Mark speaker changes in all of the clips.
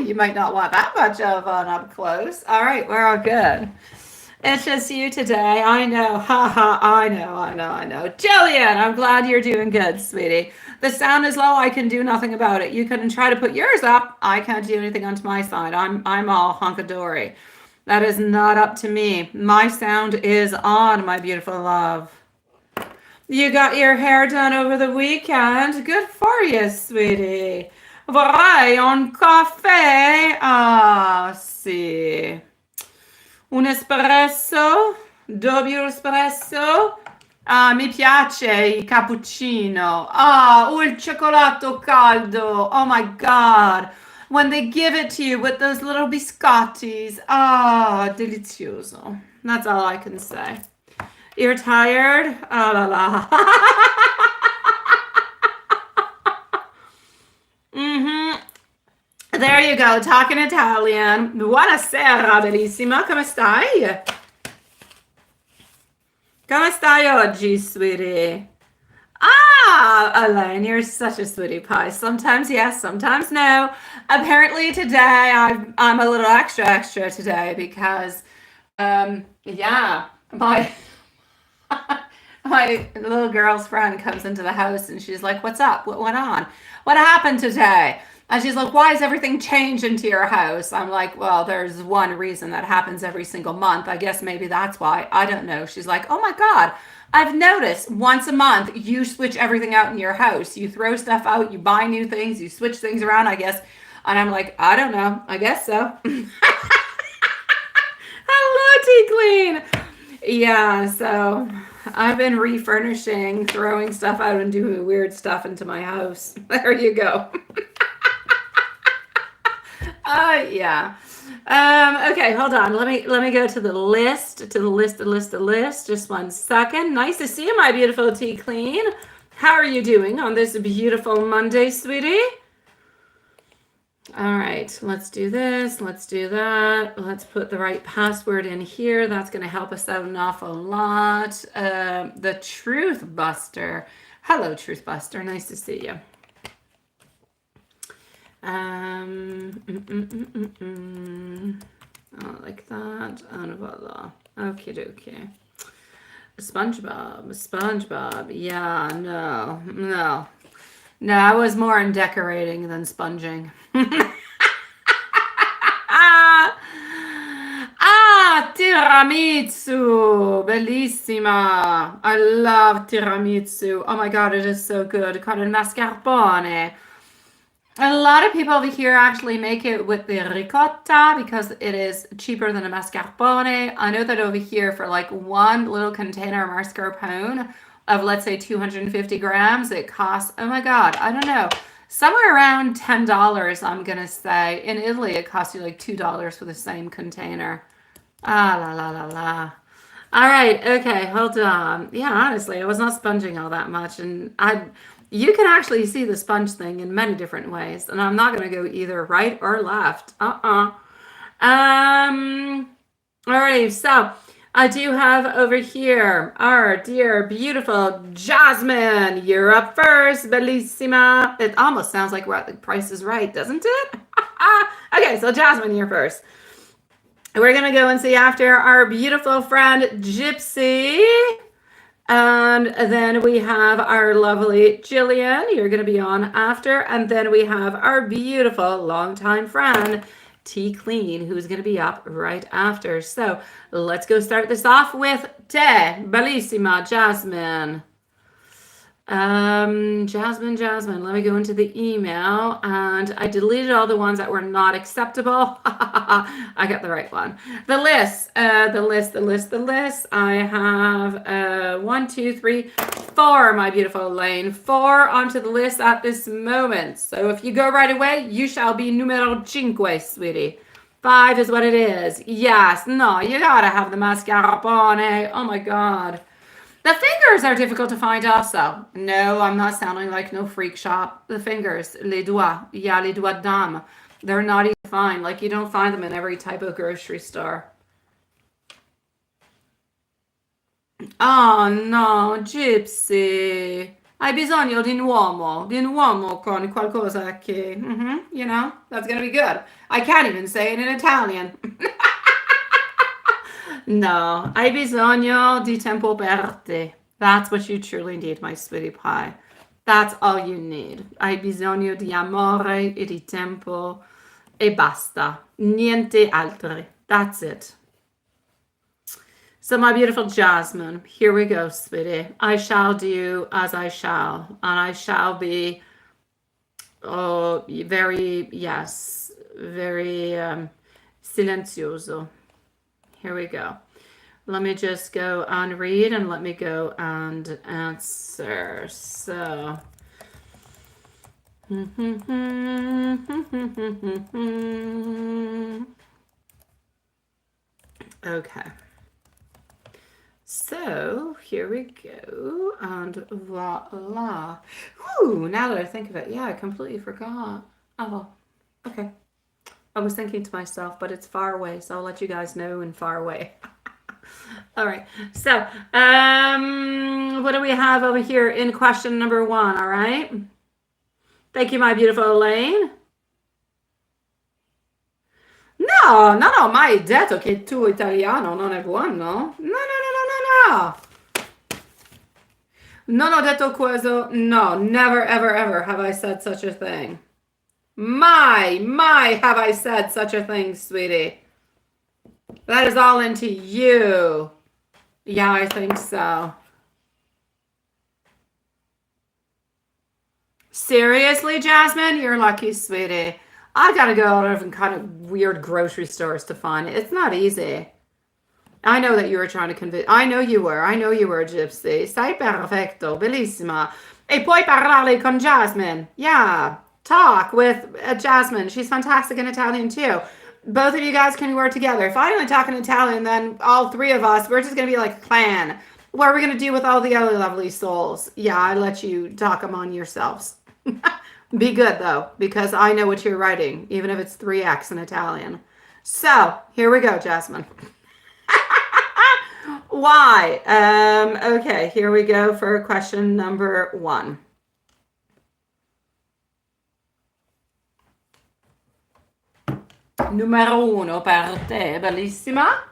Speaker 1: You might not want that much of on up close. All right, we're all good. It's just you today. I know. Ha ha. I know. Jillian, I'm glad you're doing good, sweetie. The sound is low. I can do nothing about it. You can try to put yours up. I can't do anything onto my side. I'm all hunkadory. That is not up to me. My sound is on, my beautiful love. You got your hair done over the weekend. Good for you, sweetie. Vorrei un caffè. Ah, sì. Un espresso? Doppio espresso? Ah, mi piace il cappuccino. Ah, il cioccolato caldo. Oh my God. When they give it to you with those little biscottis. Ah, delizioso. That's all I can say. You're tired? Ah, la la. Mm-hmm. There you go, talking Italian. Buonasera, bellissima. Come stai? Come stai oggi, sweetie? Ah, Elaine, you're such a sweetie pie. Sometimes yes, sometimes no. Apparently today I'm a little extra today because yeah, my my little girl's friend comes into the house and she's like, "What's up? What went on? What happened today?" And she's like, "Why is everything changed into your house?" I'm like, "Well, there's one reason that happens every single month. I guess maybe that's why. I don't know." She's like, "Oh my God, I've noticed once a month you switch everything out in your house. You throw stuff out, you buy new things, you switch things around, I guess." And I'm like, "I don't know. I guess so." Hello, T Clean. Yeah, so I've been refurnishing, throwing stuff out and doing weird stuff into my house. There you go. Yeah. Okay, hold on. Let me go to the list. Just 1 second. Nice to see you, my beautiful Tea Clean. How are you doing on this beautiful Monday, sweetie? All right, let's do this. Let's do that. Let's put the right password in here. That's going to help us out an awful lot. The Truth Buster. Hello, Truth Buster. Nice to see you. Oh, like that. And voila. Okay, dokie. SpongeBob. Yeah, no. No, I was more in decorating than sponging. Tiramisu. Bellissima. I love tiramisu. Oh my God, it is so good. Con il mascarpone. A lot of people over here actually make it with the ricotta because it is cheaper than a mascarpone. I know that over here for like one little container of mascarpone of, let's say, 250 grams, it costs, oh my God, I don't know, somewhere around $10, I'm going to say. In Italy, it costs you like $2 for the same container. Ah, la, la, la, la. All right, okay, hold on. Yeah, honestly, I was not sponging all that much, and you can actually see the sponge thing in many different ways, and I'm not going to go either right or left. Alrighty, so I do have over here our dear, beautiful Jasmine. You're up first, bellissima. It almost sounds like we're at the Price is Right, doesn't it? Okay, so Jasmine, you're first. We're going to go and see after our beautiful friend Gypsy. And then we have our lovely Jillian. You're going to be on after. And then we have our beautiful longtime friend T Clean, who's going to be up right after. So let's go start this off with Te Bellissima Jasmine. Jasmine, let me go into the email, and I deleted all the ones that were not acceptable. I got the right one. The list. I have 1, 2, 3, 4, my beautiful Elaine. 4 onto the list at this moment. So if you go right away, you shall be numero 5, sweetie. 5 is what it is. Yes, no, you gotta have the mascarpone. Oh my God. The fingers are difficult to find also. No, I'm not sounding like no freak shop. The fingers, les doigts, yeah, les doigts d'âme. They're not easy to find. Like, you don't find them in every type of grocery store. Oh no, Gypsy. Hai bisogno di un uomo con qualcosa che, you know, that's gonna be good. I can't even say it in Italian. No, hai bisogno di tempo per te. That's what you truly need, my sweetie pie. That's all you need. Hai bisogno di amore e di tempo e basta. Niente altro. That's it. So, my beautiful Jasmine, here we go, sweetie. I shall do as I shall, and I shall be, oh, very, yes, very silenzioso. Here we go. Let me just go and read, and let me go and answer. So, okay. So here we go, and voila. Ooh, now that I think of it, yeah, I completely forgot. Oh, okay. I was thinking to myself, but it's far away, so I'll let you guys know in far away. All right. So, what do we have over here in question number 1? All right. Thank you, my beautiful Elaine. No, mai detto che il tuo italiano non è buono. No. Non ho detto questo. No, never, ever, ever have I said such a thing. My, have I said such a thing, sweetie. That is all into you. Yeah, I think so. Seriously, Jasmine? You're lucky, sweetie. I gotta go out of kind of weird grocery stores to find it. It's not easy. I know that you were trying to convince. I know you were a gypsy. Sei perfetto, bellissima. E puoi parlare con Jasmine. Yeah, talk with Jasmine. She's fantastic in Italian too. Both of you guys can work together. If I only talk in Italian, then all 3 of us, we're just gonna be like a clan. What are we gonna do with all the other lovely souls? Yeah, I let you talk among yourselves. Be good though, because I know what you're writing, even if it's 3x in Italian. So here we go, Jasmine. Why? Okay, here we go for question number 1. Numero 1 per te, bellissima.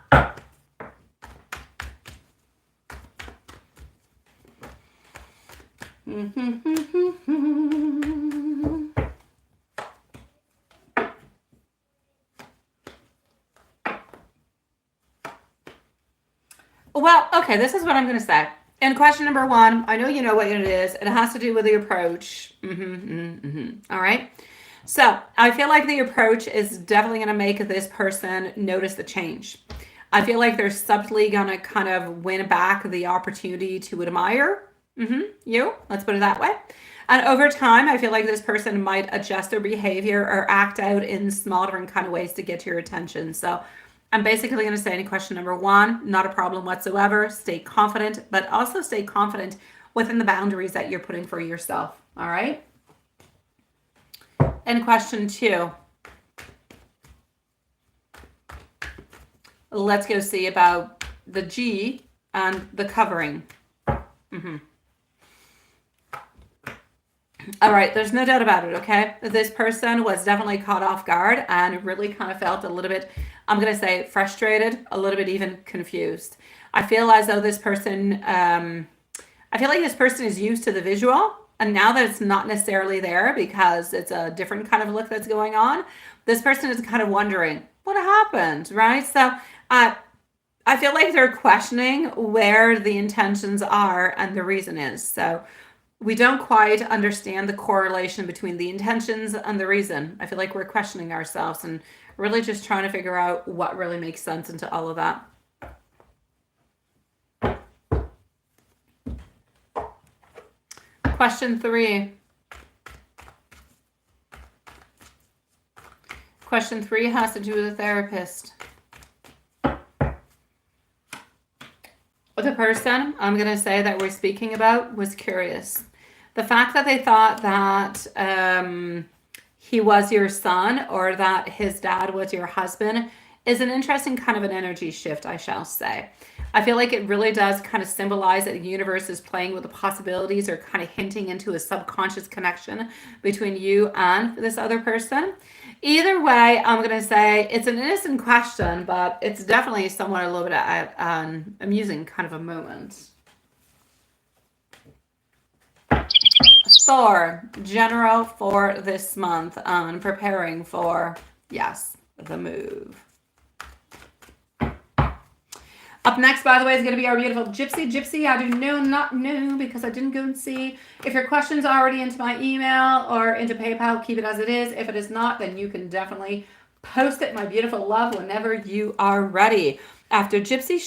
Speaker 1: Well, okay, this is what I'm going to say. In question number 1, I know you know what it is. It has to do with the approach. All right. So I feel like the approach is definitely going to make this person notice the change. I feel like they're subtly going to kind of win back the opportunity to admire you. Let's put it that way. And over time, I feel like this person might adjust their behavior or act out in small different kind of ways to get your attention. So I'm basically going to say in question number 1, not a problem whatsoever. Stay confident, but also stay confident within the boundaries that you're putting for yourself. All right. And question 2. Let's go see about the G and the covering. All right, there's no doubt about it, okay? This person was definitely caught off guard and really kind of felt a little bit, I'm going to say frustrated, a little bit even confused. I feel as though this person, I feel like this person is used to the visual, and now that it's not necessarily there because it's a different kind of look that's going on, this person is kind of wondering, what happened, right? So I feel like they're questioning where the intentions are and the reason is. So we don't quite understand the correlation between the intentions and the reason. I feel like we're questioning ourselves and really just trying to figure out what really makes sense into all of that. Question 3. Question 3 has to do with a therapist. The person I'm going to say that we're speaking about was curious. The fact that they thought that he was your son or that his dad was your husband is an interesting kind of an energy shift, I shall say. I feel like it really does kind of symbolize that the universe is playing with the possibilities or kind of hinting into a subconscious connection between you and this other person. Either way, I'm going to say it's an innocent question, but it's definitely somewhat a little bit amusing kind of a moment. Thor, general for this month on preparing for, yes, the move. Up next, by the way, is going to be our beautiful Gypsy. Gypsy, I do not know because I didn't go and see. If your question's already into my email or into PayPal, keep it as it is. If it is not, then you can definitely post it, my beautiful love, whenever you are ready. After Gypsy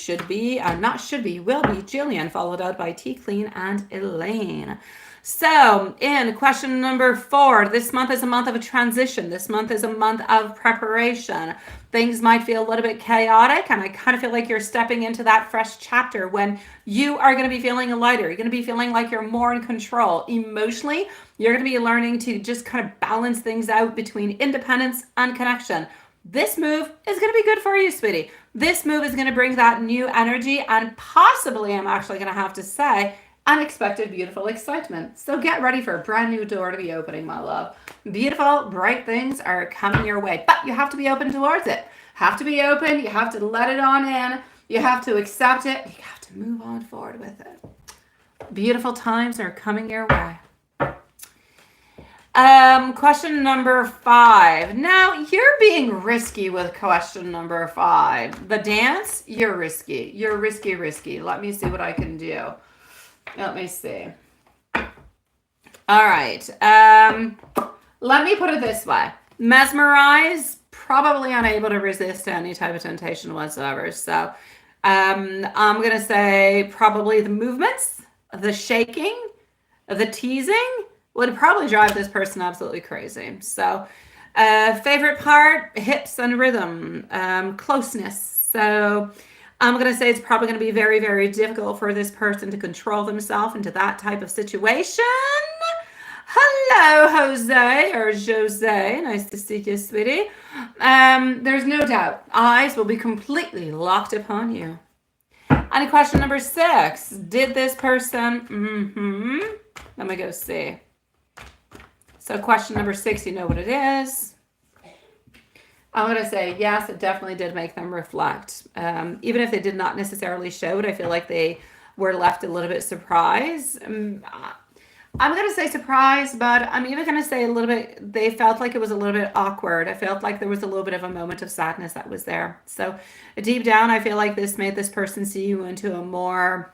Speaker 1: will be Jillian, followed out by T Clean and Elaine. So, in question number 4, this month is a month of a transition. This month is a month of preparation. Things might feel a little bit chaotic, and I kind of feel like you're stepping into that fresh chapter when you are going to be feeling lighter. You're going to be feeling like you're more in control. Emotionally, you're going to be learning to just kind of balance things out between independence and connection. This move is going to be good for you, sweetie. This move is going to bring that new energy and possibly, I'm actually going to have to say, unexpected, beautiful excitement. So get ready for a brand new door to be opening, my love. Beautiful, bright things are coming your way, but you have to be open towards it. Have to be open. You have to let it on in. You have to accept it. You have to move on forward with it. Beautiful times are coming your way. Question number 5. Now, you're being risky with question number 5. The dance, you're risky. You're risky. Let me see what I can do. Let me see. All right. Let me put it this way. Mesmerize, probably unable to resist any type of temptation whatsoever. So I'm going to say probably the movements, the shaking, the teasing would probably drive this person absolutely crazy. So favorite part, hips and rhythm, closeness. So I'm going to say it's probably going to be very, very difficult for this person to control themselves into that type of situation. Hello, Jose or Jose. Nice to see you, sweetie. There's no doubt. Eyes will be completely locked upon you. And question number 6. Did this person... Let me go see. So question number 6, you know what it is. I'm going to say, yes, it definitely did make them reflect. Even if they did not necessarily show it, I feel like they were left a little bit surprised. I'm going to say surprised, but I'm even going to say a little bit, they felt like it was a little bit awkward. I felt like there was a little bit of a moment of sadness that was there. So deep down, I feel like this made this person see you into a more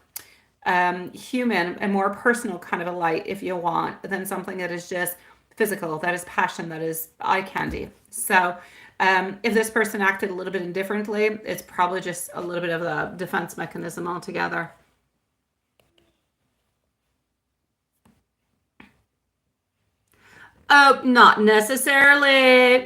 Speaker 1: human and more personal kind of a light, if you want, than something that is just physical, that is passion, that is eye candy. So if this person acted a little bit indifferently, it's probably just a little bit of a defense mechanism altogether. Oh, not necessarily,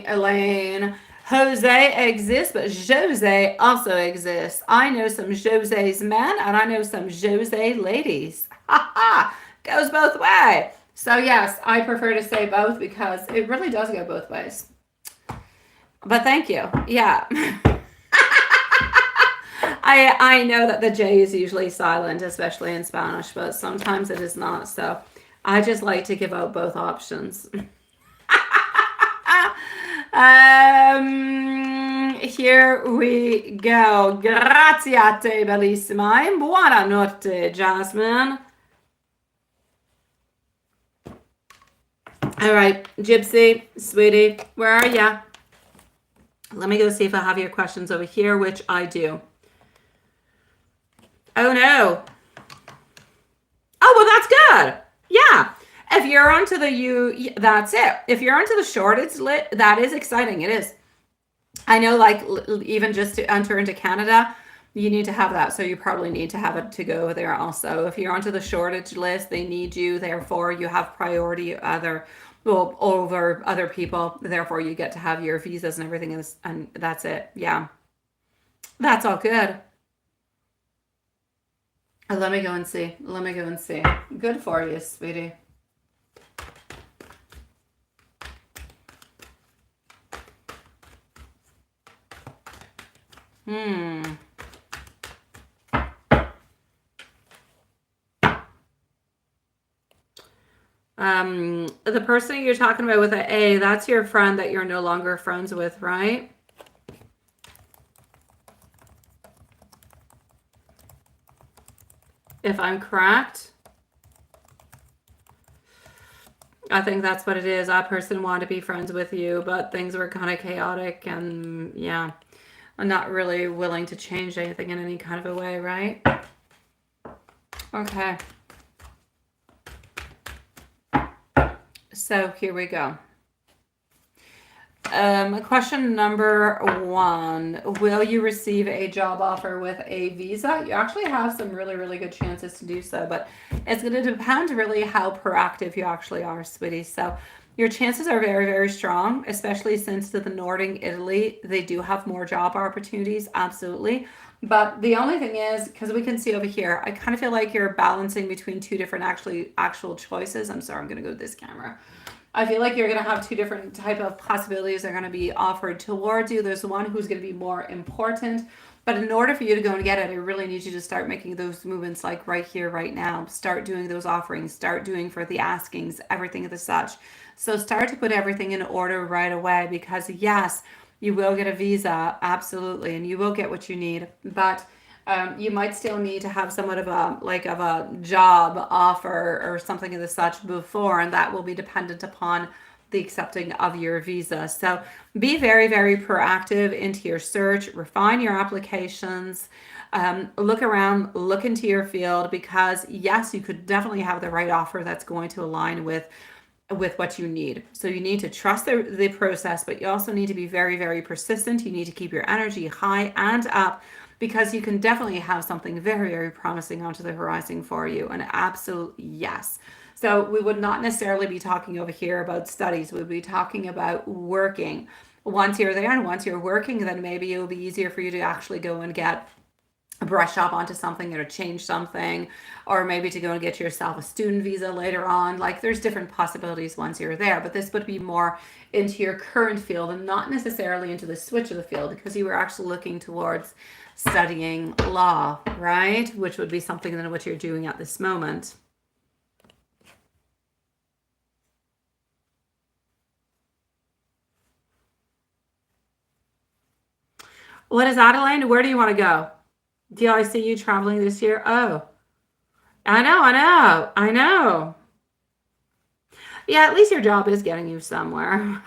Speaker 1: Elaine. Jose exists, but Jose also exists. I know some Jose's men, and I know some Jose ladies. Ha ha! Goes both ways. So yes, I prefer to say both because it really does go both ways. But thank you. Yeah. I know that the J is usually silent, especially in Spanish, but sometimes it is not. So I just like to give out both options. Here we go. Grazie a te, bellissima. E buonanotte, Jasmine. All right, Gypsy, sweetie, where are ya? Let me go see if I have your questions over here, which I do. Oh, no. Oh, well, that's good. Yeah. If you're onto the that's it. If you're onto the short, it's lit. That is exciting. It is. I know, like, even just to enter into Canada, you need to have that. So you probably need to have it to go there also. If you're onto the shortage list, they need you. Therefore, you have priority over other people. Therefore, you get to have your visas and everything. And that's it. Yeah. That's all good. Let me go and see. Good for you, sweetie. Hmm. The person you're talking about with an A, that's your friend that you're no longer friends with, right? If I'm correct, I think that's what it is. That person wanted to be friends with you, but things were kind of chaotic, and yeah, I'm not really willing to change anything in any kind of a way, right? Okay. So here we go. Question number 1. Will you receive a job offer with a visa? You actually have some really, really good chances to do so, but it's going to depend really how proactive you actually are, sweetie. So your chances are very, very strong, especially since to the Northern Italy, they do have more job opportunities, absolutely. But the only thing is, because we can see over here, I kind of feel like you're balancing between two different actual choices. I'm sorry, I'm going to go to this camera. I feel like you're going to have two different type of possibilities that are going to be offered towards you. There's one who's going to be more important, but in order for you to go and get it, I really need you to start making those movements like right here, right now. Start doing those offerings, start doing for the askings, everything of the such. So start to put everything in order right away, because yes, you will get a visa, absolutely, and you will get what you need, but you might still need to have somewhat of a job offer or something of the such before, and that will be dependent upon the accepting of your visa. So be very, very proactive into your search, refine your applications, look around, look into your field, because yes, you could definitely have the right offer that's going to align with what you need. So you need to trust the process, but you also need to be very, very persistent. You need to keep your energy high and up, because you can definitely have something very, very promising onto the horizon for you. An absolute yes. So we would not necessarily be talking over here about studies. We'd be talking about working. Once you're there and once you're working, then maybe it'll be easier for you to actually go and get brush up onto something or to change something, or maybe to go and get yourself a student visa later on. Like there's different possibilities once you're there, but this would be more into your current field and not necessarily into the switch of the field, because you were actually looking towards studying law, right? Which would be something than what you're doing at this moment. What is Adelaide? Where do you want to go? Do I see you traveling this year? Oh, I know. Yeah, at least your job is getting you somewhere.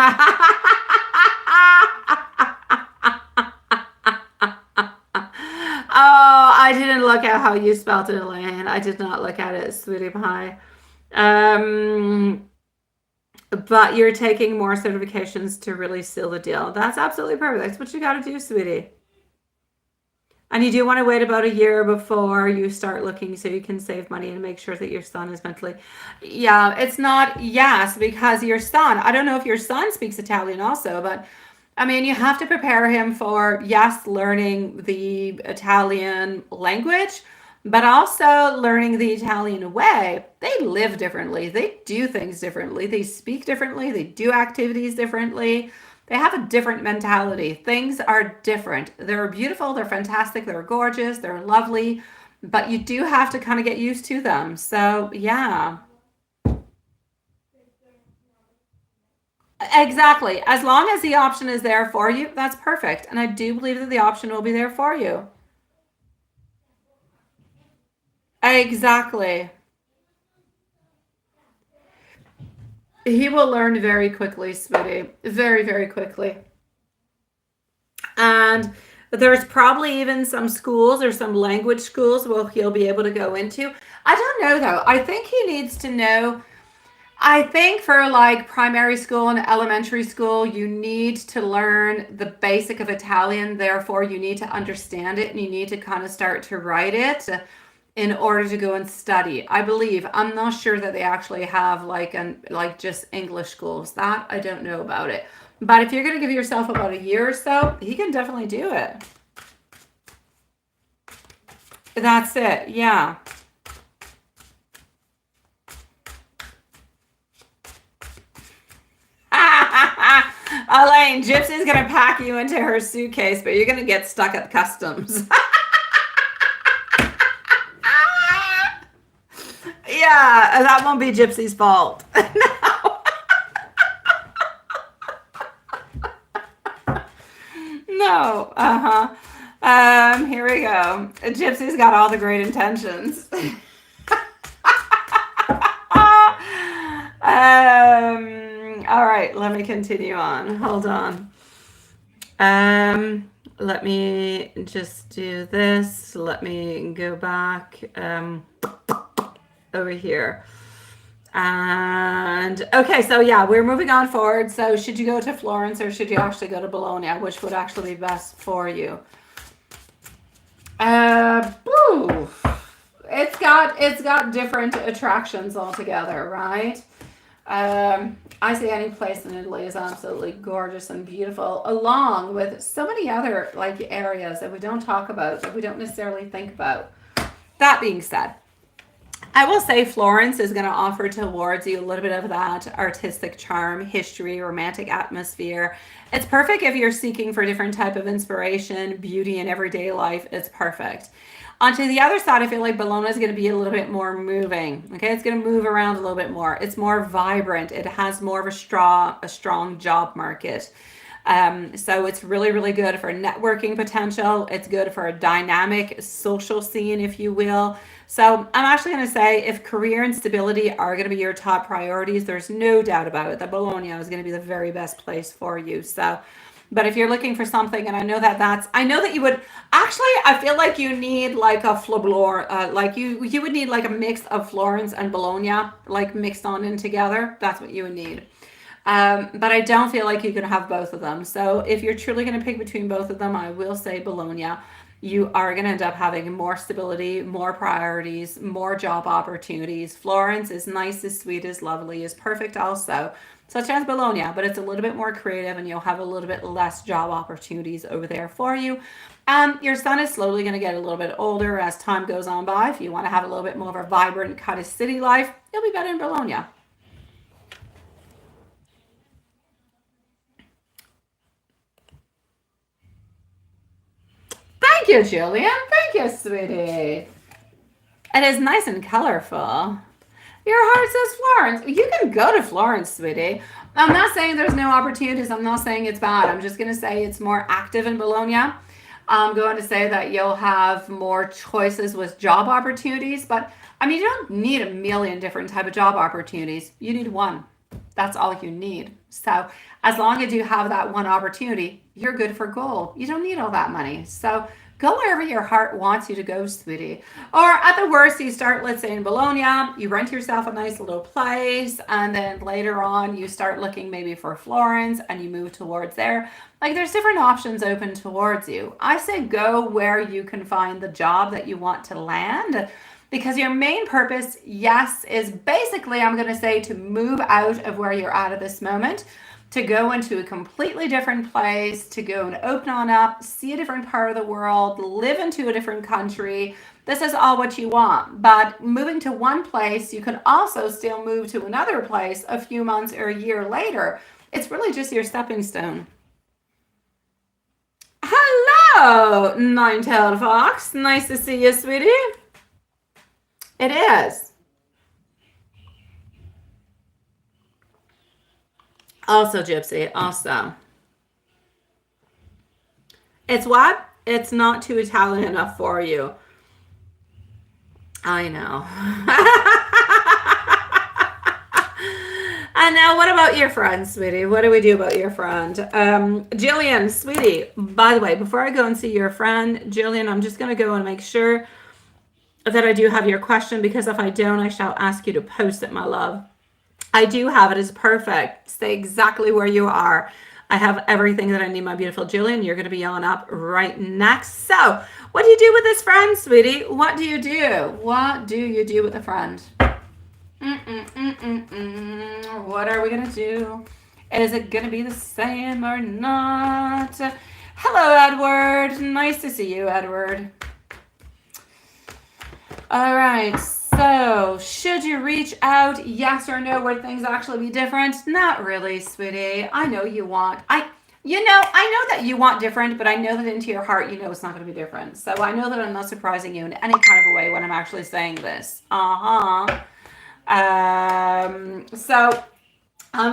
Speaker 1: Oh, I didn't look at how you spelled it, Elaine. I did not look at it, sweetie pie. Um, but you're taking more certifications to really seal the deal. That's absolutely perfect. That's what you got to do, sweetie. And you do want to wait about a year before you start looking, so you can save money and make sure that your son is mentally. Yeah, it's not yes, because your son, I don't know if your son speaks Italian also, but I mean, you have to prepare him for, yes, learning the Italian language, but also learning the Italian way. They live differently, they do things differently, they speak differently, they do activities differently. They have a different mentality. Things are different. They're beautiful, they're fantastic, they're gorgeous, they're lovely, but you do have to kind of get used to them. So, yeah. Exactly. As long as the option is there for you, that's perfect. And I do believe that the option will be there for you. Exactly. He will learn very quickly, sweetie. Very, very quickly. And there's probably even some schools or some language schools where he'll be able to go into. I don't know though. I think he needs to know. I think for like primary school and elementary school, you need to learn the basic of Italian. Therefore, you need to understand it and you need to kind of start to write it in order to go and study. I believe. I'm not sure that they actually have like just English schools. That I don't know about it. But if you're going to give yourself about a year or so, he can definitely do it. That's it. Yeah. Elaine, Gypsy's going to pack you into her suitcase, but you're going to get stuck at customs. Yeah, that won't be Gypsy's fault. No. Here we go. Gypsy's got all the great intentions. All right, let me continue on. Hold on. Let me just do this. Let me go back over here. And okay, so yeah, we're moving on forward. So should you go to Florence or should you actually go to Bologna? Which would actually be best for you? It's got different attractions altogether, right? I see any place in Italy is absolutely gorgeous and beautiful, along with so many other like areas that we don't talk about, that we don't necessarily think about. That being said, I will say Florence is going to offer towards you a little bit of that artistic charm, history, romantic atmosphere. It's perfect if you're seeking for different type of inspiration, beauty in everyday life. It's perfect. Onto the other side, I feel like Bologna is going to be a little bit more moving. Okay, it's going to move around a little bit more. It's more vibrant. It has more of a strong job market. So it's really, really good for networking potential. It's good for a dynamic social scene, if you will. So I'm actually going to say if career and stability are going to be your top priorities, there's no doubt about it that Bologna is going to be the very best place for you. So, but if you're looking for something, and I know that you would actually, I feel like you need like a like you would need like a mix of Florence and Bologna, like mixed on in together. That's what you would need. But I don't feel like you can have both of them. So if you're truly going to pick between both of them, I will say Bologna. You are going to end up having more stability, more priorities, more job opportunities. Florence is nice, is sweet, is lovely, is perfect also, such as Bologna, but it's a little bit more creative and you'll have a little bit less job opportunities over there for you. Your son is slowly going to get a little bit older as time goes on by. If you want to have a little bit more of a vibrant kind of city life, you'll be better in Bologna. Thank you, Julian. Thank you, sweetie. It is nice and colorful. Your heart says Florence. You can go to Florence, sweetie. I'm not saying there's no opportunities. I'm not saying it's bad. I'm just going to say it's more active in Bologna. I'm going to say that you'll have more choices with job opportunities. But, I mean, you don't need a million different type of job opportunities. You need one. That's all you need. So as long as you have that one opportunity, you're good for gold. You don't need all that money. So go wherever your heart wants you to go, sweetie. Or at the worst, you start, let's say in Bologna, you rent yourself a nice little place, and then later on you start looking maybe for Florence and you move towards there. Like there's different options open towards you. I say go where you can find the job that you want to land. Because your main purpose, yes, is basically, I'm going to say, to move out of where you're at this moment, to go into a completely different place, to go and open on up, see a different part of the world, live into a different country. This is all what you want. But moving to one place, you can also still move to another place a few months or a year later. It's really just your stepping stone. Hello, Nine-tailed Fox. Nice to see you, sweetie. It is. Also, Gypsy, also. It's what? It's not too Italian enough for you. I know. And now what about your friend, sweetie? What do we do about your friend? Jillian, sweetie, by the way, before I go and see your friend, Jillian, I'm just going to go and make sure that I do have your question, because if I don't, I shall ask you to post it, my love. I do have it. It's perfect. Stay exactly where you are. I have everything that I need, my beautiful Jillian. You're going to be on up right next. So what do you do with this friend, sweetie? What do you do? What do you do with a friend? What are we going to do? Is it going to be the same or not? Hello, Edward. Nice to see you, Edward. All right, So, should you reach out, yes or no? Would things actually be different? Not really, sweetie. I know you want. I know that you want different, but I know that into your heart, you know it's not going to be different. So I know that I'm not surprising you in any kind of a way when I'm actually saying this. So I'm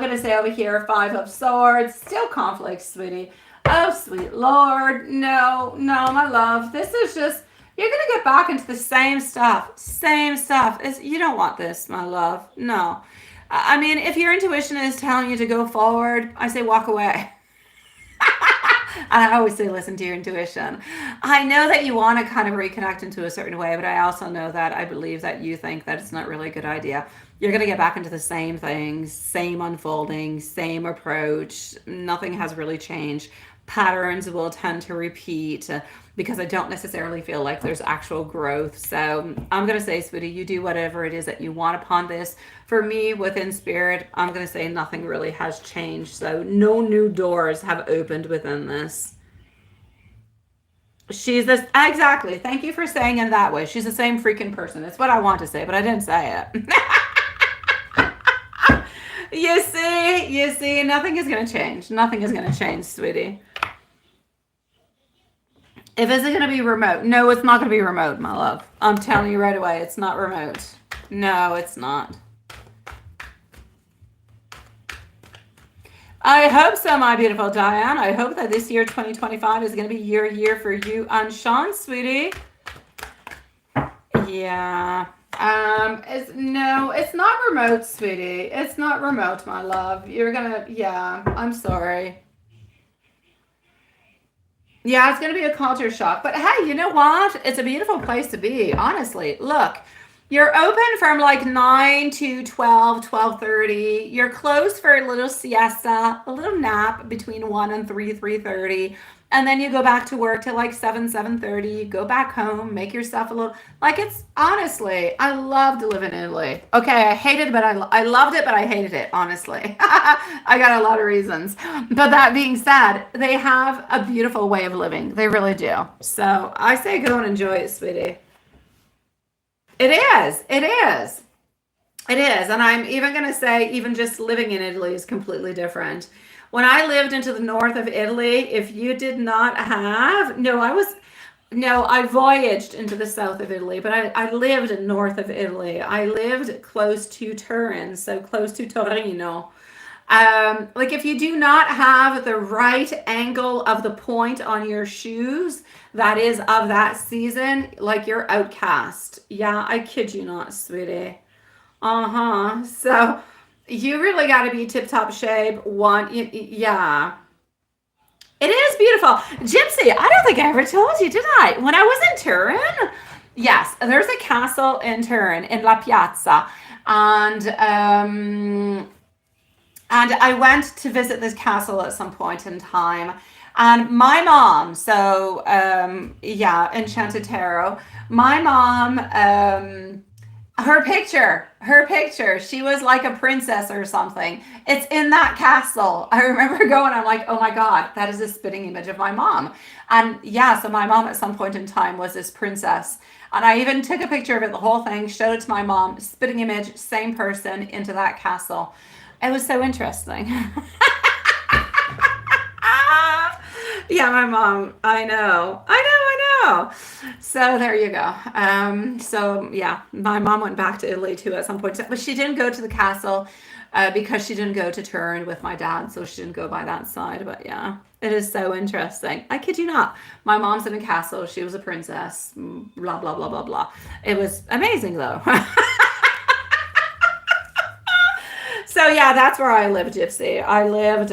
Speaker 1: going to say over here, Five of Swords, still conflict, sweetie. Oh, sweet Lord. No, no, my love. This is just, you're going to get back into the same stuff. Same stuff. You don't want this, my love. No. I mean, if your intuition is telling you to go forward, I say walk away. And I always say, listen to your intuition. I know that you want to kind of reconnect into a certain way, but I also know that I believe that you think that it's not really a good idea. You're going to get back into the same things, same unfolding, same approach. Nothing has really changed. Patterns will tend to repeat because I don't necessarily feel like there's actual growth. So I'm going to say, sweetie, you do whatever it is that you want upon this. For me, within spirit, I'm going to say nothing really has changed. So no new doors have opened within this. She's this, exactly. Thank you for saying it that way. She's the same freaking person. It's what I want to say, but I didn't say it. You see, nothing is going to change. Nothing is going to change, sweetie. If it's going to be remote, no, it's not going to be remote, my love. I'm telling you right away, it's not remote. No, it's not. I hope so, my beautiful Diane. I hope that this year, 2025, is going to be your year for you and Sean, sweetie. Yeah. It's not remote, sweetie. It's not remote, my love. Yeah, I'm sorry. Yeah, it's going to be a culture shock. But hey, you know what? It's a beautiful place to be, honestly. Look, you're open from like 9 to 12, 12:30. You're closed for a little siesta, a little nap between 1 and 3, 3:30. And then you go back to work till like 7, 7:30. You go back home, make yourself a little, like it's, honestly, I love to live in Italy. Okay, I hated it, but I loved it, but I hated it, honestly. I got a lot of reasons. But that being said, they have a beautiful way of living. They really do. So I say go and enjoy it, sweetie. It is. It is. It is. And I'm even going to say, even just living in Italy is completely different. When I lived into the north of Italy, if you did not have, I voyaged into the south of Italy, but I lived in north of Italy. I lived close to Turin, so close to Torino. Like if you do not have the right angle of the point on your shoes that is of that season, like you're outcast. Yeah, I kid you not, sweetie. So you really got to be tip top shape. Yeah. It is beautiful. Gypsy, I don't think I ever told you, did I? When I was in Turin, yes, there's a castle in Turin, in La Piazza. And I went to visit this castle at some point in time. And my mom, Enchanted Tarot, my mom, her picture, she was like a princess or something. It's in that castle. I remember going, I'm like, oh my God, that is a spitting image of my mom. And yeah, so my mom at some point in time was this princess. And I even took a picture of it, the whole thing, showed it to my mom, spitting image, same person into that castle. It was so interesting. Yeah, my mom. I know. So there you go. So yeah, my mom went back to Italy too at some point, but she didn't go to the castle because she didn't go to Turin with my dad, so she didn't go by that side. But yeah, it is so interesting. I kid you not. My mom's in a castle. She was a princess. Blah blah blah blah blah. It was amazing though. So yeah, that's where I lived, Gypsy. I lived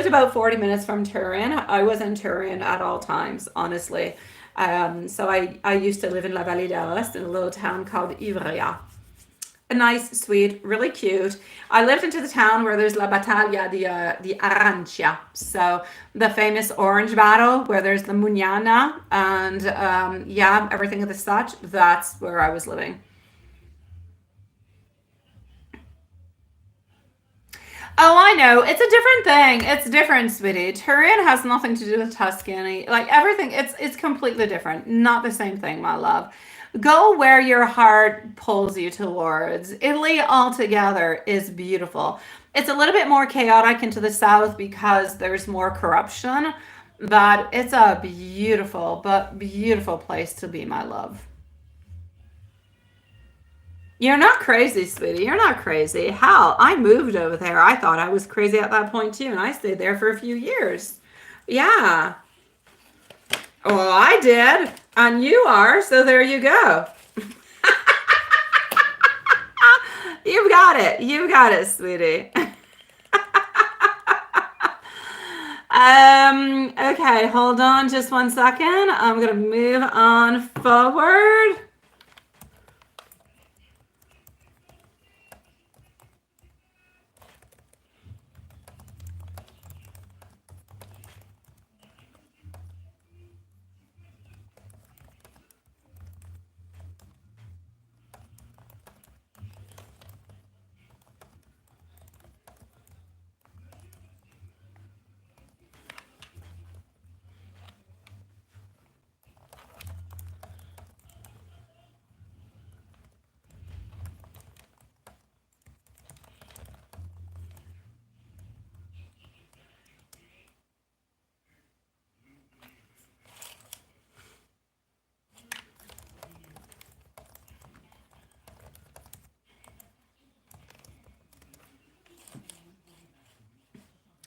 Speaker 1: about 40 minutes from Turin. I was in Turin at all times, honestly. So I used to live in La Valle d'Aosta in a little town called Ivrea. A nice, sweet, really cute. I lived into the town where there's La Battaglia di Arancia. So the famous orange battle where there's the Mugnana and everything of the such. That's where I was living. Oh, I know. It's a different thing. It's different, sweetie. Turin has nothing to do with Tuscany. Like everything, it's completely different. Not the same thing, my love. Go where your heart pulls you towards. Italy altogether is beautiful. It's a little bit more chaotic into the south because there's more corruption, but it's a beautiful, but beautiful place to be, my love. You're not crazy, sweetie. You're not crazy. Hell, I moved over there. I thought I was crazy at that point too, and I stayed there for a few years. Yeah. Well, I did, and you are, so there you go. You've got it. You got it, sweetie. Okay, hold on just one second. I'm gonna move on forward.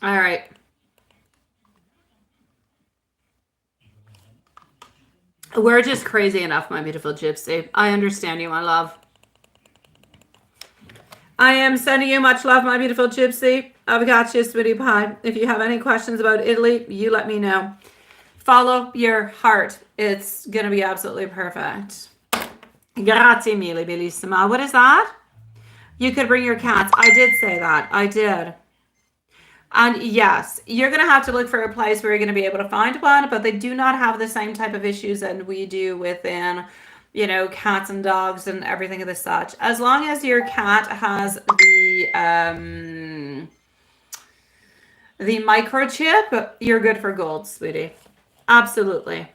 Speaker 1: All right. We're just crazy enough, my beautiful gypsy. I understand you, my love. I am sending you much love, my beautiful gypsy. I've got you, sweetie pie. If you have any questions about Italy, you let me know. Follow your heart. It's going to be absolutely perfect. Grazie mille, bellissima. What is that? You could bring your cats. I did say that. I did. And yes, you're going to have to look for a place where you're going to be able to find one, but they do not have the same type of issues that we do within, cats and dogs and everything of the such. As long as your cat has the microchip, you're good for gold, sweetie. Absolutely.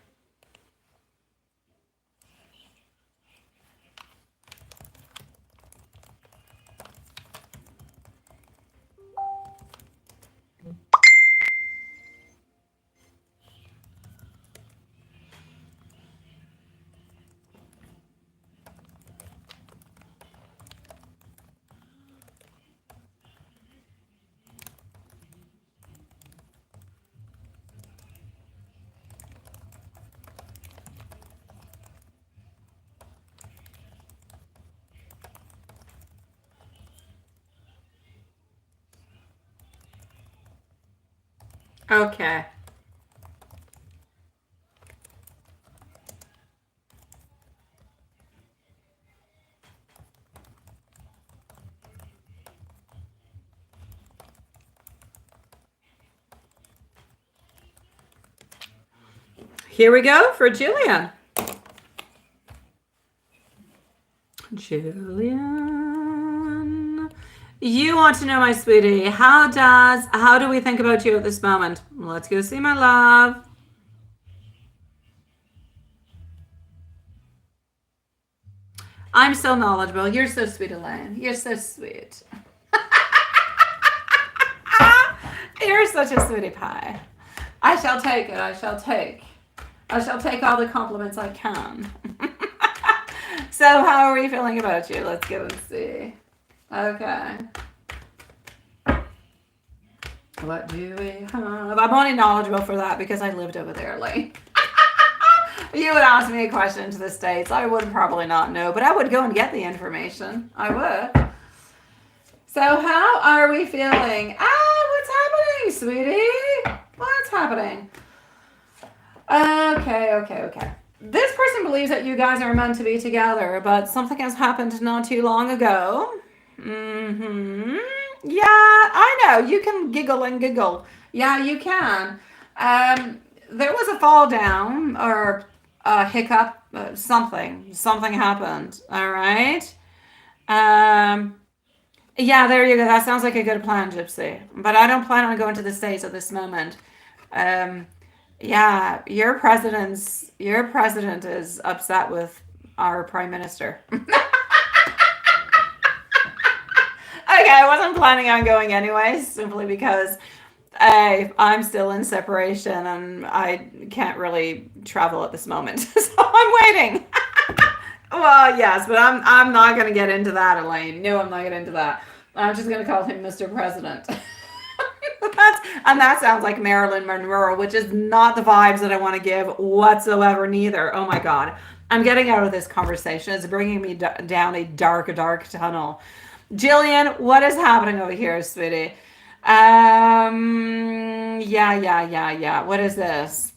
Speaker 1: Okay. Here we go for Julian. Julian. You want to know, my sweetie, how do we think about you at this moment? Let's go see my love. I'm so knowledgeable. You're so sweet, Elaine. You're so sweet. You're such a sweetie pie. I shall take it. I shall take all the compliments I can. So how are we feeling about you? Let's go and see. Okay. What do we have? I'm only knowledgeable for that because I lived over there, like. You would ask me a question to the States. I would probably not know, but I would go and get the information. I would. So how are we feeling? What's happening, sweetie? What's happening? Okay. This person believes that you guys are meant to be together, but something has happened not too long ago. Yeah, I know. You can giggle and giggle. Yeah, you can. There was a fall down or a hiccup. Something happened. All right. Um, yeah, there you go. That sounds like a good plan, Gypsy. But I don't plan on going to the States at this moment. Um, yeah, your president is upset with our prime minister. Okay, I wasn't planning on going anyways, simply because I'm still in separation and I can't really travel at this moment. So I'm waiting. Well, yes, but I'm not going to get into that, Elaine. No, I'm not getting into that. I'm just going to call him Mr. President. And that sounds like Marilyn Monroe, which is not the vibes that I want to give whatsoever, neither. Oh my God. I'm getting out of this conversation. It's bringing me down a dark, dark tunnel. Jillian, what is happening over here, sweetie? Yeah. What is this?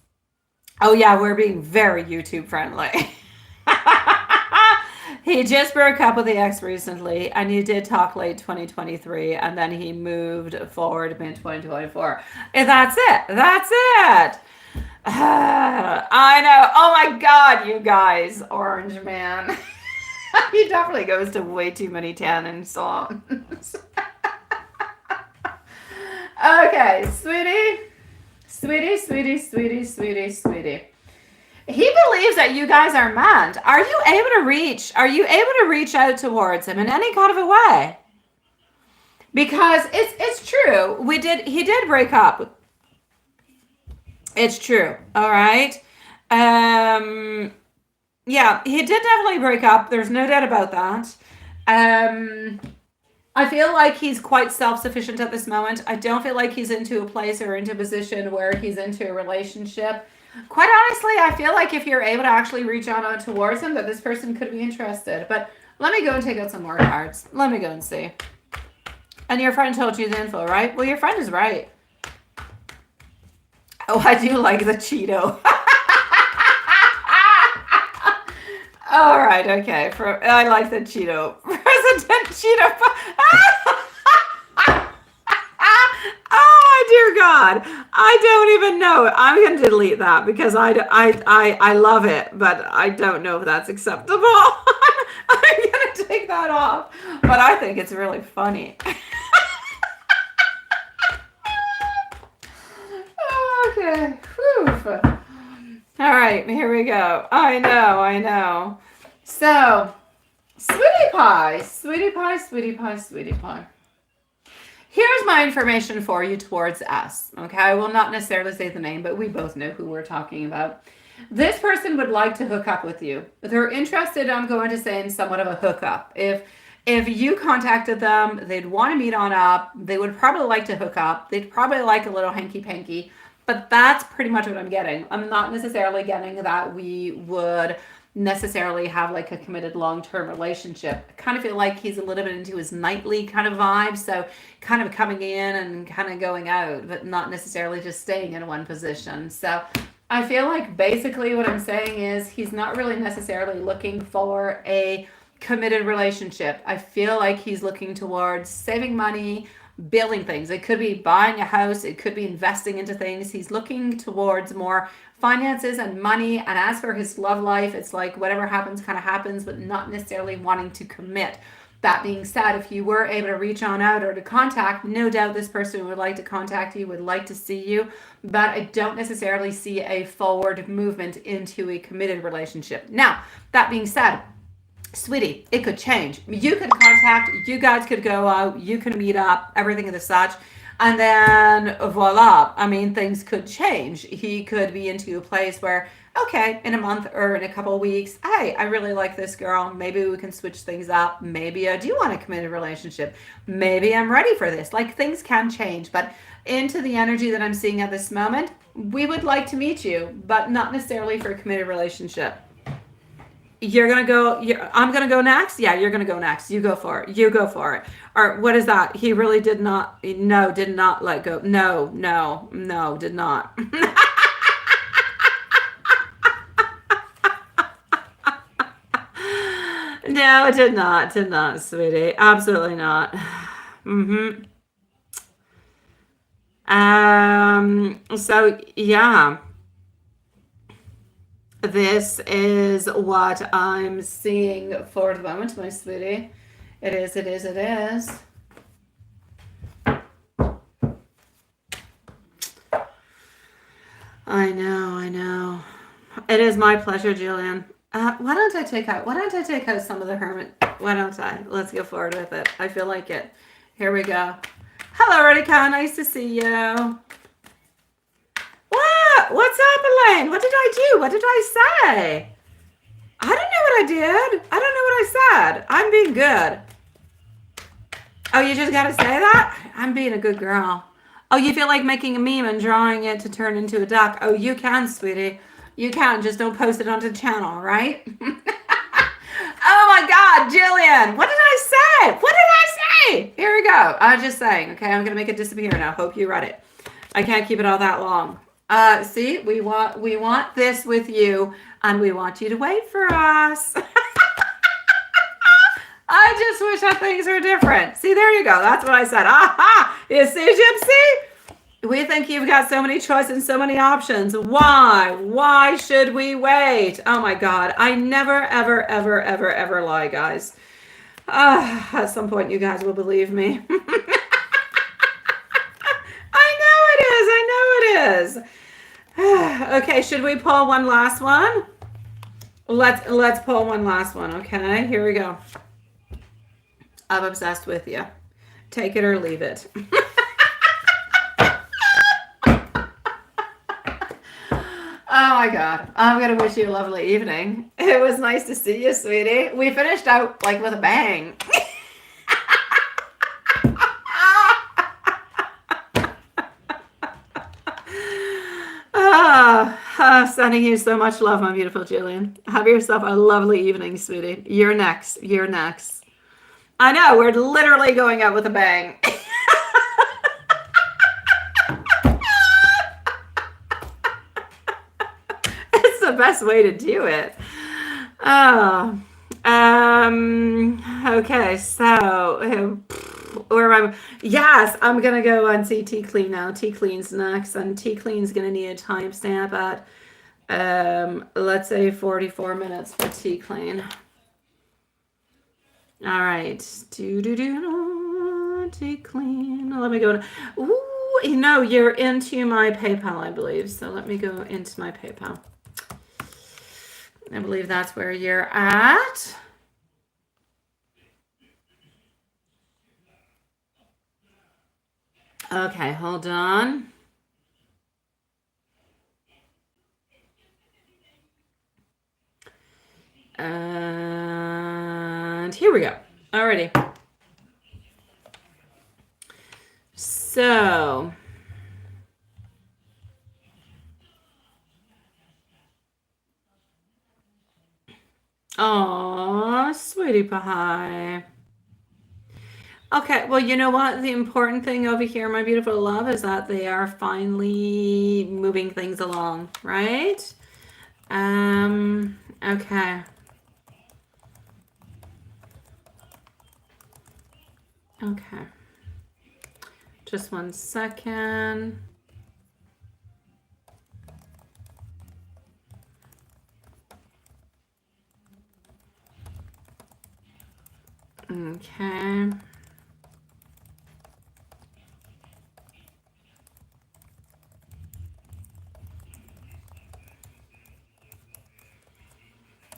Speaker 1: Oh yeah, we're being very YouTube friendly. He just broke up with the ex recently, and he did talk late 2023, and then he moved forward mid 2024. And that's it. That's it. I know. Oh my God, you guys, Orange Man. He definitely goes to way too many Tannen songs. Okay, sweetie. He believes that you guys are meant. Are you able to reach out towards him in any kind of a way? Because it's true. He did break up. It's true. All right. Yeah, he did definitely break up. There's no doubt about that. I feel like he's quite self-sufficient at this moment. I don't feel like he's into a place or into a position where he's into a relationship. Quite honestly, I feel like if you're able to actually reach out towards him, that this person could be interested. But let me go and take out some more cards. Let me go and see. And your friend told you the info, right? Well, your friend is right. Oh, I do like the Cheeto. All right, okay. I like the Cheeto. President Cheeto. Oh, dear God. I don't even know. I'm going to delete that because I love it, but I don't know if that's acceptable. I'm going to take that off. But I think it's really funny. Okay. Whew. All right, here we go. I know. So, sweetie pie. Here's my information for you towards us. Okay, I will not necessarily say the name, but we both know who we're talking about. This person would like to hook up with you. They're interested, I'm going to say, in somewhat of a hookup. If you contacted them, they'd want to meet on up. They would probably like to hook up. They'd probably like a little hanky-panky. But that's pretty much what I'm getting. I'm not necessarily getting that we would necessarily have like a committed long-term relationship. I kind of feel like he's a little bit into his nightly kind of vibe. So kind of coming in and kind of going out, but not necessarily just staying in one position. So I feel like basically what I'm saying is he's not really necessarily looking for a committed relationship. I feel like he's looking towards saving money, building things. It could be buying a house. It could be investing into things. He's looking towards more finances and money. And as for his love life, it's like whatever happens kind of happens, but not necessarily wanting to commit. That being said, if you were able to reach on out or to contact, no doubt this person would like to contact you, would like to see you, but I don't necessarily see a forward movement into a committed relationship. Now, that being said, sweetie, it could change. You could contact, you guys could go out, you can meet up, everything of the such, and then voila. I mean, things could change. He could be into a place where, okay, in a month or in a couple of weeks, hey, I really like this girl. Maybe we can switch things up. Maybe I do want a committed relationship. Maybe I'm ready for this. Like, things can change, but into the energy that I'm seeing at this moment, we would like to meet you, but not necessarily for a committed relationship. You're going to go, I'm going to go next? Yeah, you're going to go next. You go for it. Or what is that? He really did not let go. No, did not. No, it did not, sweetie. Absolutely not. So yeah. This is what I'm seeing for the moment, my sweetie. It is. I know. It is my pleasure, Jillian. Why don't I take out some of the hermit? Why don't I? Let's go forward with it. I feel like it. Here we go. Hello, Radhika. Nice to see you. What? What's up, Elaine? What did I do? What did I say? I don't know what I did. I don't know what I said. I'm being good. Oh, you just gotta say that? I'm being a good girl. Oh, you feel like making a meme and drawing it to turn into a duck? Oh, you can, sweetie. You can. Just don't post it onto the channel, right? Oh my God, Jillian. What did I say? What did I say? Here we go. I'm just saying. Okay, I'm gonna make it disappear now. Hope you read it. I can't keep it all that long. See, we want this with you, and we want you to wait for us. I just wish that things were different. See, there you go. That's what I said. Aha! You see, Gypsy? We think you've got so many choices and so many options. Why? Why should we wait? Oh my God. I never, ever, ever, ever, ever lie, guys. At some point, you guys will believe me. I know it is. Okay, should we pull one last one? Let's pull one last one, okay? Here we go. I'm obsessed with you. Take it or leave it. Oh my God. I'm going to wish you a lovely evening. It was nice to see you, sweetie. We finished out like with a bang. Sending you so much love, my beautiful Jillian. Have yourself a lovely evening, sweetie. You're next. You're next. I know, we're literally going out with a bang. It's the best way to do it. Oh. Okay, so where am I? Yes, I'm gonna go and see T Clean now. T Clean's next, and T Clean's gonna need a timestamp at let's say 44 minutes for T Clean. All right, T Clean. Let me go to. Ooh, no, you're into my PayPal, I believe. So let me go into my PayPal. I believe that's where you're at. Okay, hold on. And here we go. Alrighty. So, oh, sweetie pie. Okay, well, you know what? The important thing over here, my beautiful love, is that they are finally moving things along, right? Okay. Okay. Just 1 second. Okay.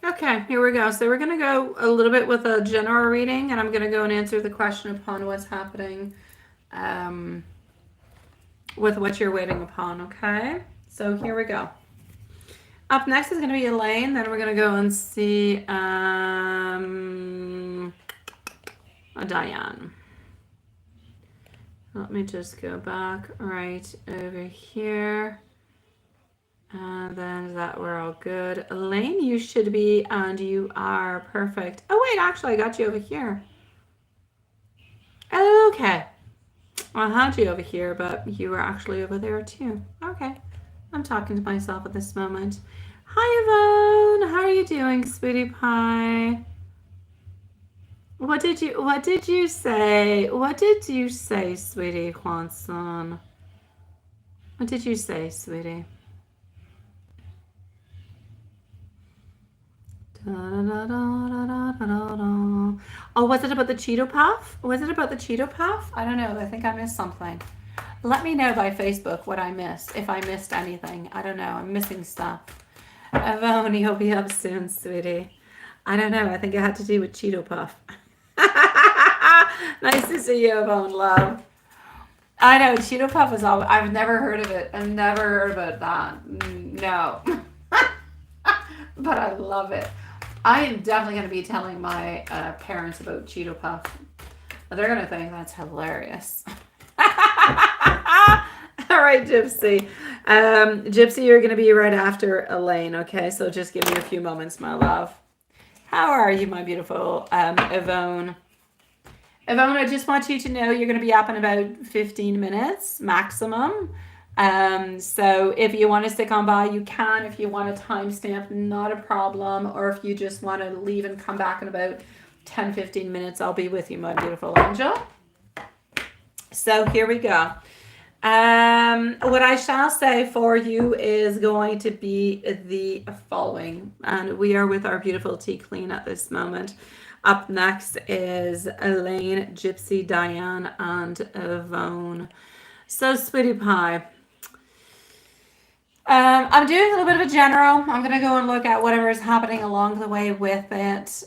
Speaker 1: Okay, here we go. So we're going to go a little bit with a general reading, and I'm going to go and answer the question upon what's happening with what you're waiting upon, okay? So here we go. Up next is going to be Elaine. Then we're going to go and see Diane. Let me just go back right over here. And then is that we're all good. Elaine, you should be, and you are perfect. Oh, wait, actually, I got you over here. Okay. I had you over here, but you were actually over there too. Okay. I'm talking to myself at this moment. Hi, Yvonne. How are you doing, sweetie pie? What did you say? What did you say, sweetie Juanson? What did you say, sweetie? Oh, was it about the Cheeto Puff? Was it about the Cheeto Puff? I don't know. I think I missed something. Let me know by Facebook what I missed, if I missed anything. I don't know. I'm missing stuff. Yvonne, you'll be up soon, sweetie. I don't know. I think it had to do with Cheeto Puff. Nice to see you, Yvonne, love. I know Cheeto Puff is all. I've never heard of it. I've never heard about that. No, but I love it. I am definitely going to be telling my parents about Cheeto Puff. They're going to think that's hilarious. All right, Gypsy. Gypsy, you're going to be right after Elaine, okay? So just give me a few moments, my love. How are you, my beautiful Yvonne? Yvonne, I just want you to know you're going to be up in about 15 minutes maximum. So if you want to stick on by, you can. If you want a timestamp, not a problem. Or if you just want to leave and come back in about 10-15 minutes, I'll be with you, my beautiful angel. So here we go. What I shall say for you is going to be the following, and we are with our beautiful tea clean at this moment. Up next is Elaine, Gypsy, Diane, and Yvonne. So, sweetie pie, I'm doing a little bit of a general. I'm going to go and look at whatever is happening along the way with it.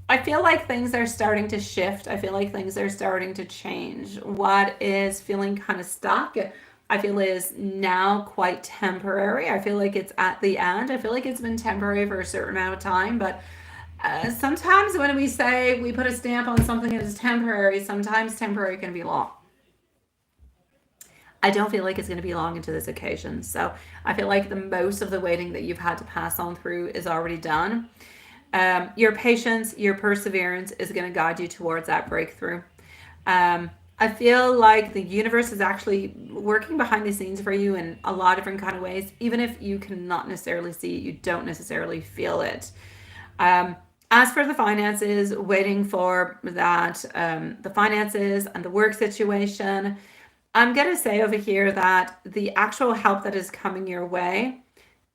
Speaker 1: I feel like things are starting to shift. I feel like things are starting to change. What is feeling kind of stuck, I feel is now quite temporary. I feel like it's at the end. I feel like it's been temporary for a certain amount of time, but sometimes when we say we put a stamp on something that is temporary, sometimes temporary can be long. I don't feel like it's going to be long into this occasion. So I feel like the most of the waiting that you've had to pass on through is already done. Your patience, your perseverance is going to guide you towards that breakthrough. I feel like the universe is actually working behind the scenes for you in a lot of different kind of ways. Even if you cannot necessarily see it, you don't necessarily feel it. As for the finances, waiting for that, the finances and the work situation, I'm going to say over here that the actual help that is coming your way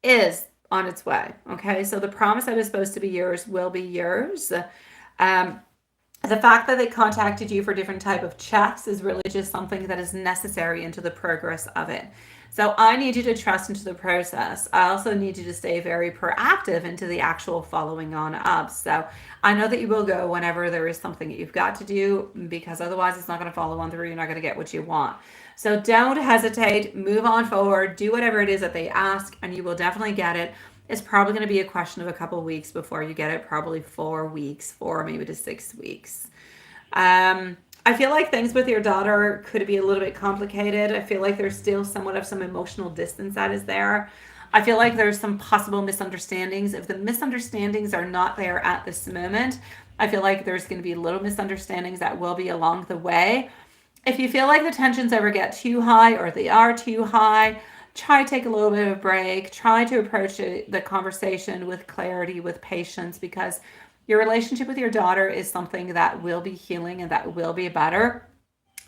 Speaker 1: is on its way. Okay, so the promise that is supposed to be yours will be yours. The fact that they contacted you for different type of checks is really just something that is necessary into the progress of it. So I need you to trust into the process. I also need you to stay very proactive into the actual following on up. So I know that you will go whenever there is something that you've got to do, because otherwise it's not going to follow on through. You're not going to get what you want. So don't hesitate, move on forward, do whatever it is that they ask, and you will definitely get it. It's probably going to be a question of a couple of weeks before you get it, probably 4 weeks, 4 maybe to 6 weeks. I feel like things with your daughter could be a little bit complicated. I feel like there's still somewhat of some emotional distance that is there. I feel like there's some possible misunderstandings. If the misunderstandings are not there at this moment, I feel like there's going to be little misunderstandings that will be along the way. If you feel like the tensions ever get too high or they are too high, try to take a little bit of a break. Try to approach the conversation with clarity, with patience, because your relationship with your daughter is something that will be healing and that will be better.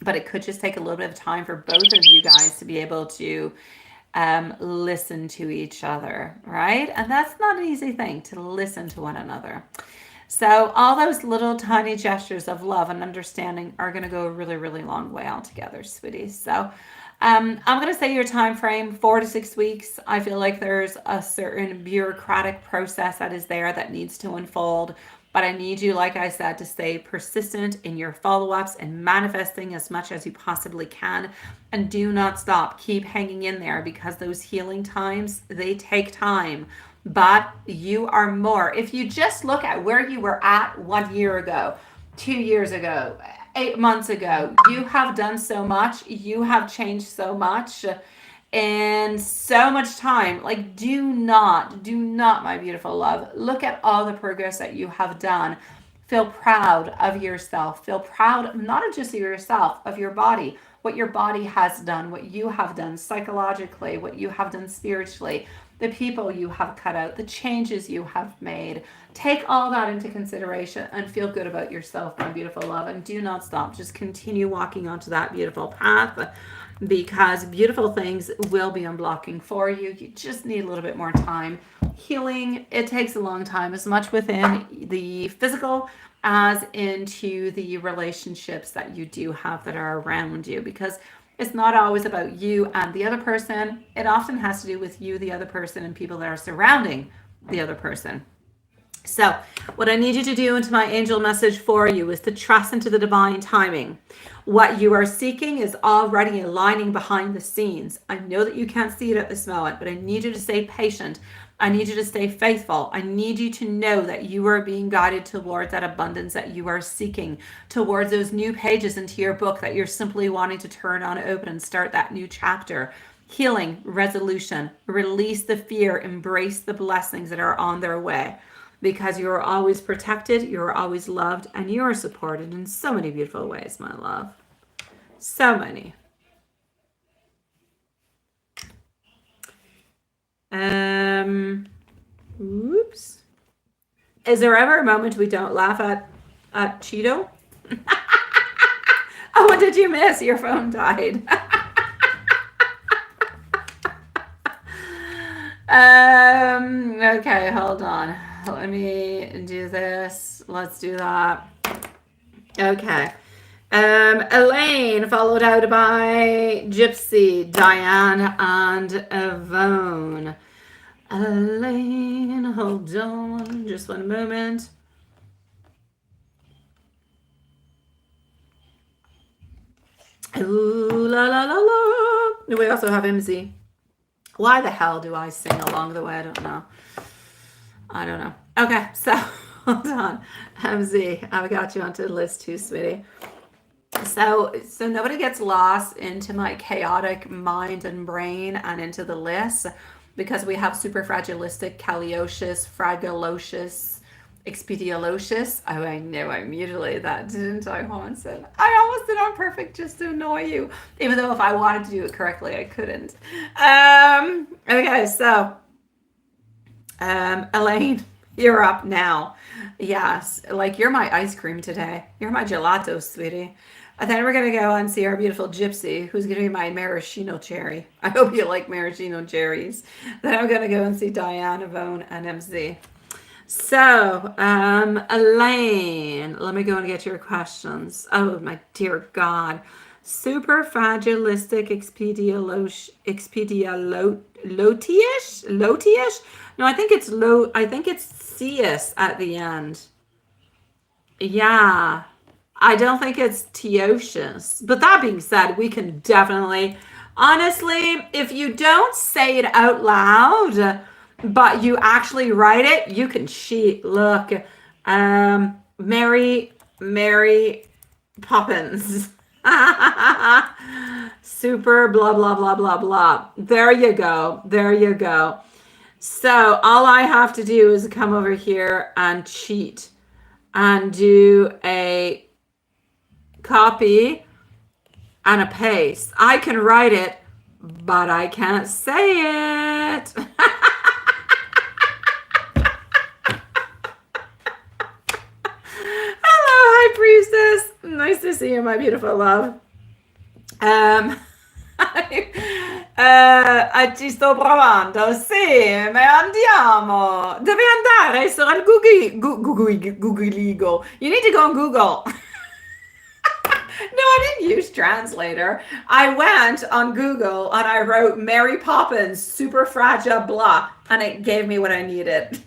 Speaker 1: But it could just take a little bit of time for both of you guys to be able to listen to each other, right? And that's not an easy thing, to listen to one another. So all those little tiny gestures of love and understanding are going to go a really, really long way altogether, sweeties. So I'm going to say your time frame, 4 to 6 weeks. I feel like there's a certain bureaucratic process that is there that needs to unfold. But I need you, like I said, to stay persistent in your follow-ups and manifesting as much as you possibly can. And do not stop. Keep hanging in there, because those healing times, they take time. But you are more. If you just look at where you were at 1 year ago, 2 years ago, 8 months ago, you have done so much. You have changed so much in so much time. Like, do not, my beautiful love, look at all the progress that you have done. Feel proud of yourself. Feel proud, not just of yourself, of your body, what your body has done, what you have done psychologically, what you have done spiritually, the people you have cut out, the changes you have made. Take all that into consideration and feel good about yourself, my beautiful love. And do not stop. Just continue walking onto that beautiful path, because beautiful things will be unblocking for you. You just need a little bit more time. Healing, it takes a long time, as much within the physical as into the relationships that you do have that are around you, because It's not always about you and the other person. It often has to do with you, the other person, and people that are surrounding the other person. So, what I need you to do into my angel message for you is to trust into the divine timing. What you are seeking is already aligning behind the scenes. I know that you can't see it at this moment, but I need you to stay patient. I need you to stay faithful. I need you to know that you are being guided towards that abundance that you are seeking, towards those new pages into your book that you're simply wanting to turn on open and start that new chapter. Healing, resolution, release the fear, embrace the blessings that are on their way. Because you are always protected, you are always loved, and you are supported in so many beautiful ways, my love. So many. Oops. Is there ever a moment we don't laugh at Cheeto? Oh, what did you miss? Your phone died. Okay, hold on. Let me do this. Let's do that. Okay. Elaine, followed out by Gypsy, Diane, and Yvonne. Elaine, hold on just one moment. Ooh, la la la la. We also have MZ. Why the hell do I sing along the way? I don't know. Okay, so hold on. MZ, I've got you onto the list too, sweetie. So nobody gets lost into my chaotic mind and brain and into the list, because we have super fragilistic, caliocious, fragilocious, expedialocious. Oh, I know I mutilated that, didn't I, Hanson? I almost did on perfect just to annoy you, even though if I wanted to do it correctly, I couldn't. Okay, so Elaine, you're up now. Yes, like you're my ice cream today. You're my gelato, sweetie. And then we're going to go and see our beautiful Gypsy, who's going to be my maraschino cherry. I hope you like maraschino cherries. Then I'm going to go and see Diane, Yvonne, and MZ. So, Elaine, let me go and get your questions. Oh, my dear God. Super fragilistic Lotiish? No, I think it's low. I think it's Cius at the end. Yeah. I don't think it's Teocious. But that being said, we can definitely, honestly, if you don't say it out loud, but you actually write it, you can cheat. Look, Mary Poppins. Super blah, blah, blah, blah, blah. There you go. There you go. So all I have to do is come over here and cheat and do a copy and a paste. I can write it, but I can't say it. Hello, High Priestess. Nice to see you, my beautiful love. Ci sto provando, sì, ma andiamo. Devi andare sul Google. You need to go on Google. No, I didn't use translator. I went on Google and I wrote Mary Poppins, super fragile, blah, and it gave me what I needed.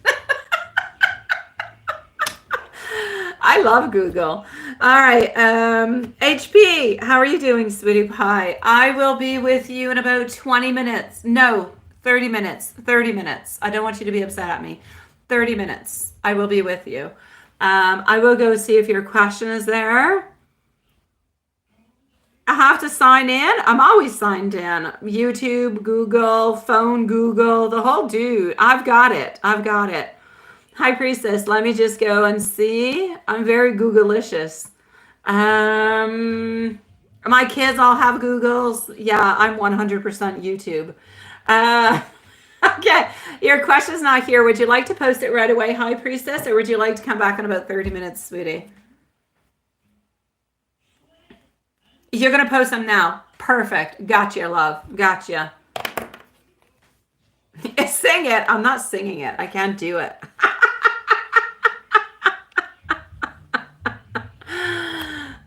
Speaker 1: I love Google. All right, HP, how are you doing, sweetie pie? I will be with you in about 20 minutes. No, 30 minutes. 30 minutes. I don't want you to be upset at me. 30 minutes. I will be with you. I will go see if your question is there. I have to sign in. I'm always signed in. YouTube, Google, phone, Google, the whole dude. I've got it. I've got it. High Priestess, let me just go and see. I'm very Google-licious. My kids all have Googles. Yeah, I'm 100% YouTube. Okay, your question's not here. Would you like to post it right away, High Priestess, or would you like to come back in about 30 minutes, sweetie? You're going to post them now. Perfect. Gotcha, love. Gotcha. Sing it. I'm not singing it. I can't do it.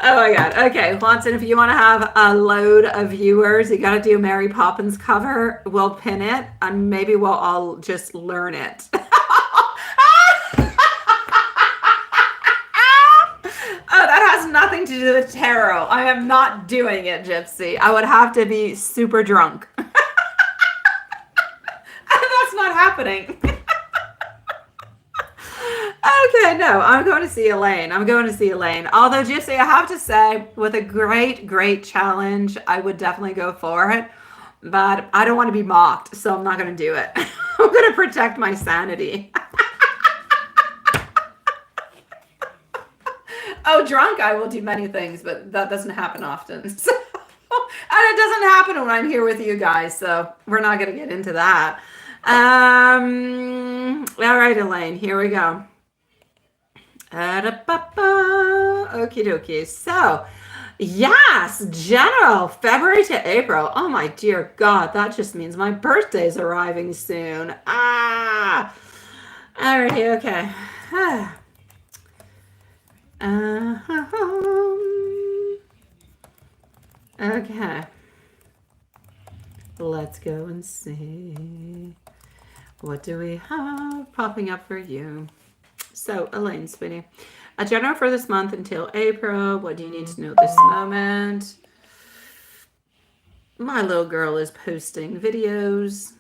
Speaker 1: Oh my God. Okay, Watson, if you want to have a load of viewers, you got to do Mary Poppins cover. We'll pin it and maybe we'll all just learn it. Oh, that has nothing to do with tarot. I am not doing it, Gypsy. I would have to be super drunk. That's not happening. Okay, no, I'm going to see Elaine. I'm going to see Elaine. Although, Gypsy, I have to say, with a great, great challenge, I would definitely go for it. But I don't want to be mocked, so I'm not going to do it. I'm going to protect my sanity. Oh, drunk, I will do many things, but that doesn't happen often. So, and it doesn't happen when I'm here with you guys, so we're not going to get into that. All right, Elaine, here we go. Okie dokie. So, yes, general, February to April. Oh my dear God, that just means my birthday's arriving soon. Ah. Alrighty, okay. Okay. Let's go and see. What do we have popping up for you? So, Elaine, sweetie, a general for this month until April. What do you need to know at this moment? My little girl is posting videos.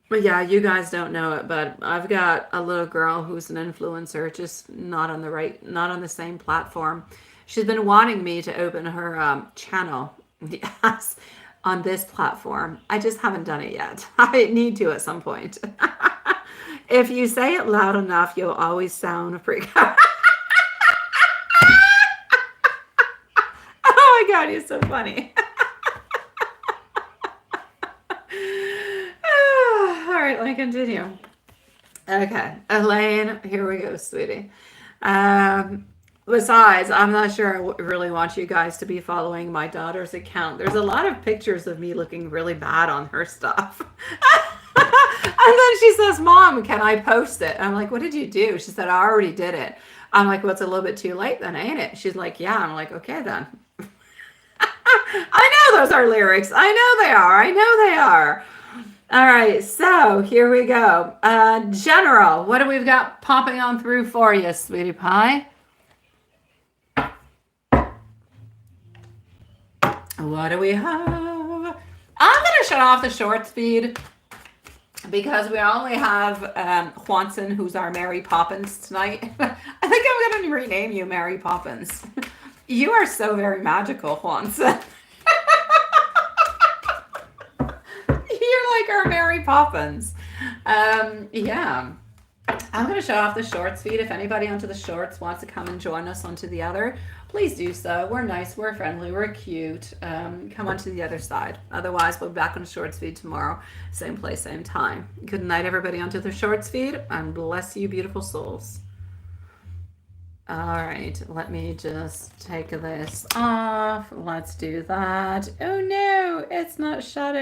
Speaker 1: But yeah, you guys don't know it, but I've got a little girl who's an influencer, just not on the same platform. She's been wanting me to open her channel, yes, on this platform. I just haven't done it yet. I need to at some point. If you say it loud enough, you'll always sound freak out. Oh my God, you're so funny. All right, let me continue. Okay, Elaine, here we go, sweetie. Besides, I'm not sure I really want you guys to be following my daughter's account. There's a lot of pictures of me looking really bad on her stuff. And then she says, Mom, can I post it? I'm like, what did you do? She said, I already did it. I'm like, well, it's a little bit too late then, ain't it? She's like, yeah. I'm like, okay then. I know those are lyrics. I know they are. I know they are. All right, so here we go. General, what do we've got popping on through for you, sweetie pie? What do we have? I'm going to shut off the shorts feed because we only have Juanson, who's our Mary Poppins tonight. I think I'm going to rename you Mary Poppins. You are so very magical, Juanson. You're like our Mary Poppins. Yeah. I'm going to shut off the shorts feed. If anybody onto the shorts wants to come and join us onto the other, please do so. We're nice, we're friendly, we're cute. Come onto the other side. Otherwise, we'll be back on the shorts feed tomorrow. Same place, same time. Good night, everybody onto the shorts feed, and bless you, beautiful souls. All right, let me just take this off. Let's do that. Oh no, it's not shutting.